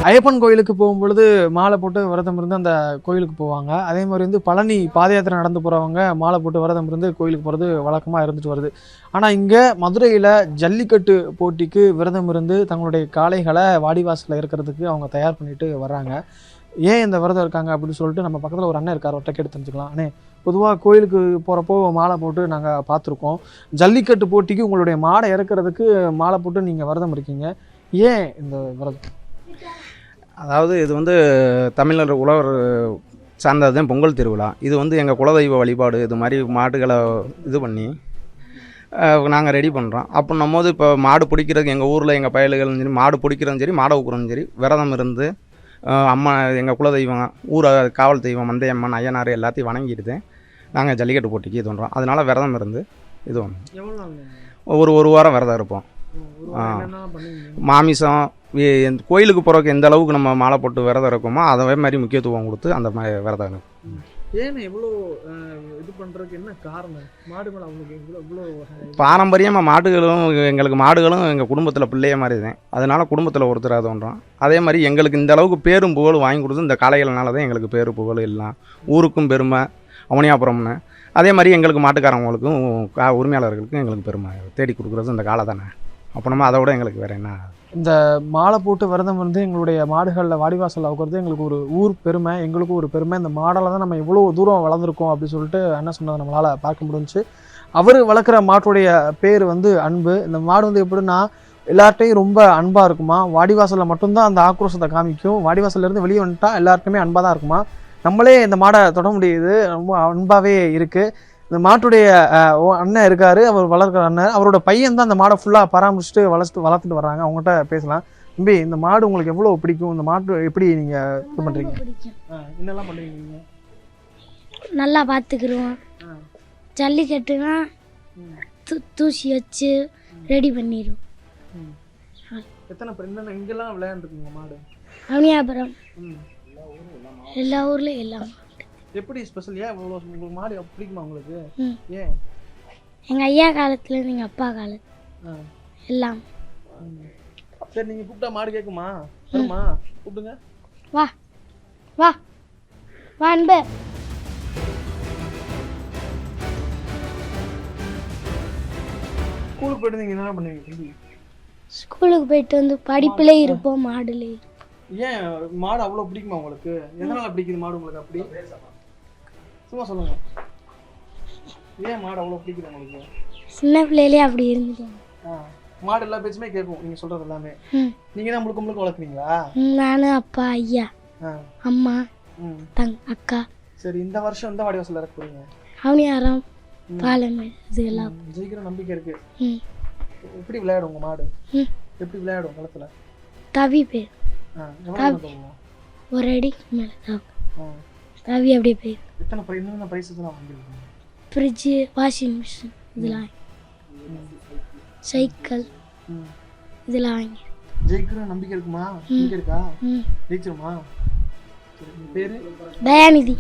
ஐயப்பன் கோயிலுக்கு போகும்பொழுது மாலை போட்டு விரதம் இருந்து அந்த கோயிலுக்கு போவாங்க. அதே மாதிரி வந்து பழனி பாத யாத்திரை நடந்து போகிறவங்க மாலை போட்டு விரதம் இருந்து கோயிலுக்கு போகிறது வழக்கமாக இருந்துட்டு வருது. ஆனால் இங்கே மதுரையில் ஜல்லிக்கட்டு போட்டிக்கு விரதம் இருந்து தங்களுடைய காளைகளை வாடிவாசலில் இருக்கிறதுக்கு அவங்க தயார் பண்ணிட்டு வர்றாங்க. ஏன் இந்த விரதம் இருக்காங்க அப்படின்னு சொல்லிட்டு நம்ம பக்கத்தில் ஒரு அண்ணன் இருக்கார், ஒருத்த கேட்டு தெரிஞ்சுக்கலாம். அண்ணே, பொதுவாக கோயிலுக்கு போகிறப்போ மாலை போட்டு நாங்கள் பார்த்துருக்கோம். ஜல்லிக்கட்டு போட்டிக்கு உங்களுடைய மாடை இறக்கிறதுக்கு மாலை போட்டு நீங்கள் விரதம் இருக்கீங்க. ஏன் இந்த விரதம்? அதாவது இது வந்து தமிழர் உழவர் சார்ந்தது தான் பொங்கல் திருவிழா. இது வந்து எங்கள் குலதெய்வ வழிபாடு. இது மாதிரி மாடுகளை இது பண்ணி நாங்கள் ரெடி பண்ணுறோம். அப்படின்னும் போது இப்போ மாடு பிடிக்கிறதுக்கு எங்கள் ஊரில் எங்கள் பயல்களும் சரி, மாடு பிடிக்கிறதும் சரி, மாடை ஊக்குறதும் சரி, விரதம் இருந்து அம்மா எங்கள் குலதெய்வம், ஊரை காவல் தெய்வம், மந்தையம்மன், ஐயனார் எல்லாத்தையும் வணங்கிட்டு நாங்கள் ஜல்லிக்கட்டு போட்டிக்கு இது பண்ணுறோம். அதனால் விரதம் இருந்து இது பண்ணுறோம். ஒரு வாரம் விரதம் இருப்போம். மாமிசம் கோயிலுக்கு போகிறதுக்கு எந்த அளவுக்கு நம்ம மாலை போட்டு விரதம் இருக்கோமோ அதே மாதிரி முக்கியத்துவம் கொடுத்து அந்த மாதிரி விரதம் இருக்கும். ஏன்னா எவ்வளோ இது பண்ணுறதுக்கு என்ன காரணம்? மாடு மேலே அவங்களுக்கு இவ்வளோ பாரம்பரியமாக மாடுகளும் எங்கள் குடும்பத்தில் பிள்ளைய மாதிரி தான். அதனால் குடும்பத்தில் ஒருத்தர் அது பண்ணுறோம். அதே மாதிரி எங்களுக்கு இந்த அளவுக்கு பேரும் புகழும் வாங்கி கொடுத்து இந்த காளைகள்னால தான் எங்களுக்கு பேரு புகழ் எல்லாம் ஊருக்கும் பெருமை, அவனியாபுரம்னு. அதே மாதிரி எங்களுக்கு மாட்டுக்காரவங்களுக்கும் உரிமையாளர்களுக்கும் எங்களுக்கு பெருமை தேடி கொடுக்குறது இந்த காலை தானே. அப்போ நம்ம அதை விட எங்களுக்கு வேறு என்ன? இந்த மாலை போட்டு விரதம் வந்து எங்களுடைய மாடுகளில் வாடிவாசல் ஆகுறது எங்களுக்கு ஒரு ஊர் பெருமை, எங்களுக்கும் ஒரு பெருமை. இந்த மாடலை தான் நம்ம இவ்வளோ தூரம் வளர்ந்துருக்கோம் அப்படின்னு சொல்லிட்டு அண்ணன் சொன்னதை நம்மளால் பார்க்க முடிஞ்சிச்சு. அவர் வளர்க்குற மாட்டுடைய பேர் வந்து அன்பு. இந்த மாடு வந்து எப்படின்னா எல்லார்ட்டையும் ரொம்ப அன்பாக இருக்குமா. வாடிவாசலில் மட்டும்தான் அந்த ஆக்ரோஷத்தை காமிக்கும். வாடிவாசல்லேருந்து வெளியே வந்துட்டா எல்லாருக்குமே அன்பாக தான் இருக்குமா. நம்மளே இந்த மாடை தொட முடியுது, ரொம்ப அன்பாகவே இருக்குது. இந்த மாட்டுடைய அண்ணன் இருக்காரு, அவர் வளர்க்குற அண்ணன், அவரோட பையன் தான் இந்த மாடை ஃபுல்லாக பராமரிச்சுட்டு வளர்த்துட்டு வர்றாங்க. அவங்ககிட்ட பேசலாம். தம்பி, இந்த மாடு உங்களுக்கு எவ்வளோ பிடிக்கும்? இந்த மாடு எப்படி நீங்கள் இது பண்ணுறீங்க? என்னெல்லாம் பண்ணுறீங்க நீங்கள்? நல்லா பார்த்துக்குருவோம். ஜல்லிக்கட்டுனா தூசி வச்சு ரெடி பண்ணிடுவோம். எத்தனை இங்கெல்லாம் விளையாண்டுருக்கீங்க மாடு? அவனியாபுரம் எல்லா ஊர்லேயும் எல்லாம். எப்படி ஸ்பெஷல்? ஏன் இவ்வளோ உங்களுக்கு மாடு பிடிக்குமா உங்களுக்கு? ஏன்? எங்கள் ஐயா காலத்துலேருந்து எங்கள் அப்பா காலத்து எல்லாம். சரி, நீங்கள் கூப்பிட்டா மாடு கேட்குமா? வருமா? கூப்பிடுங்க. வா வா வா அன்பு. ஸ்கூலுக்கு போயிட்டு நீங்கள் என்ன பண்ணுவீங்க? ஸ்கூலுக்கு போயிட்டு வந்து படிப்புலேயே இருப்போம், மாடுலேயே. ஏன் மாடு அவ்வளோ பிடிக்குமா உங்களுக்கு? எதனால் பிடிக்குது மாடு உங்களுக்கு? அப்படி சும்மா சொல்லுங்க. ஏன் மாடு அவ்வளோ பிடிக்குது உங்களுக்கு? சின்ன பிள்ளையிலே அப்படி இருந்துட்டு. மாடு எல்லா பேச்சுமே கேட்கும் நீங்கள் சொல்கிறது எல்லாமே. நீங்கள் தான் முழுக்க வளர்க்குறீங்களா? நானும் அப்பா, ஐயா, அம்மா, அக்கா. சரி, இந்த வருஷம் எந்த வாடிவாசல் இறக்க போறீங்க? அவனியாரம், பாலமேடு, இதெல்லாம். ஜெயிக்கிற நம்பிக்கை இருக்கு. எப்படி விளையாடும் உங்க மாடு? எப்படி விளையாடும் களத்துல? தவி பேர் ஒரு அடிக்கு மேலே தான் தவி அப்படியே போயிடும். என்னென்ன பிரைஸ் எல்லாம் வாங்கிருக்கீங்க? ஃப்ரிட்ஜு, வாஷிங் மிஷின், இதெல்லாம், சைக்கிள், இதெல்லாம் வாங்கி. ஜெயிக்கிற நம்பிக்கை இருக்குமா? நம்பிக்கை இருக்கா? ஜெயிச்சிருமா? பேரு தயாநிதி.